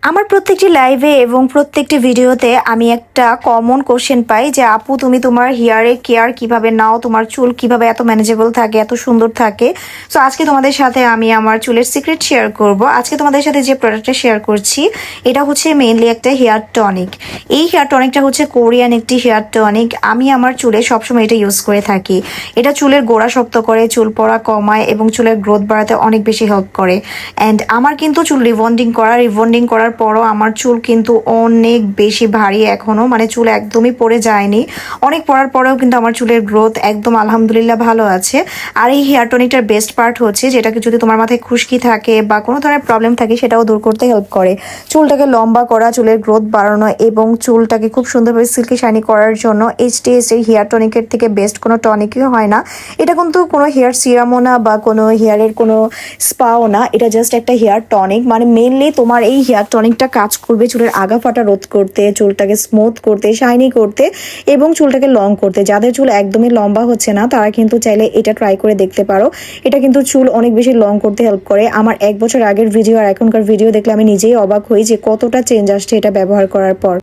আমার প্রত্যেকটি লাইভে এবং প্রত্যেকটি ভিডিওতে আমি একটা কমন কোশ্চেন পাই যে আপু তুমি তোমার হেয়ারে কেয়ার কিভাবে নাও, তোমার চুল কিভাবে এত ম্যানেজেবল থাকে, এত সুন্দর থাকে। সো আজকে তোমাদের সাথে আমি আমার চুলের সিক্রেট শেয়ার করব। আজকে তোমাদের সাথে যে প্রোডাক্টটা শেয়ার করছি এটা হচ্ছে মেইনলি একটা হেয়ার টনিক। এই হেয়ার টনিকটা হচ্ছে কোরিয়ান একটি হেয়ার টনিক। আমি আমার চুলে সবসময় এটা ইউজ করে থাকি। এটা চুলের গোড়া শক্ত করে, চুল পড়া কমায় এবং চুলের গ্রোথ বাড়াতে অনেক বেশি হেল্প করে। অ্যান্ড আমার কিন্তু চুল রিবন্ডিং করার পরও আমার চুল কিন্তু অনেক বেশি ভারী এখনও, মানে চুল একদমই পড়ে যায়নি। অনেক পড়ার পরেও কিন্তু আমার চুলের গ্রোথ একদম আলহামদুলিল্লাহ ভালো আছে। আর এই হেয়ার টনিকটার বেস্ট পার্ট হচ্ছে যেটাকে যদি তোমার মাথায় খুশকি থাকে বা কোনো ধরনের প্রবলেম থাকে সেটাও দূর করতে হেল্প করে। চুলটাকে লম্বা করা, চুলের গ্রোথ বাড়ানো এবং চুলটাকে খুব সুন্দরভাবে সিল্কি শাইনি করার জন্য এইচটিএস এই হেয়ার টনিকের থেকে বেস্ট কোনো টনিকই হয় না। এটা কিন্তু কোনো হেয়ার সিরামও না বা কোনো হেয়ারের কোনো স্পাও না, এটা জাস্ট একটা হেয়ার টনিক। মানে মেনলি তোমার এই হেয়ার টনিকটা কাজ করবে চুলের আগা ফাটা রোধ করতে, চুলটাকে স্মুথ করতে, শাইনি করতে এবং চুলটাকে লং করতে। যাদের চুল একদমই লম্বা হচ্ছে না তারা কিন্তু চাইলে এটা ট্রাই করে দেখতে পারো। এটা কিন্তু চুল অনেক বেশি লং করতে হেল্প করে। আমার 1 বছর আগের ভিডিও আর এখনকার ভিডিও দেখলে আমি নিজেই অবাক হই যে কতটা চেঞ্জ আসছে এটা ব্যবহার করার পর।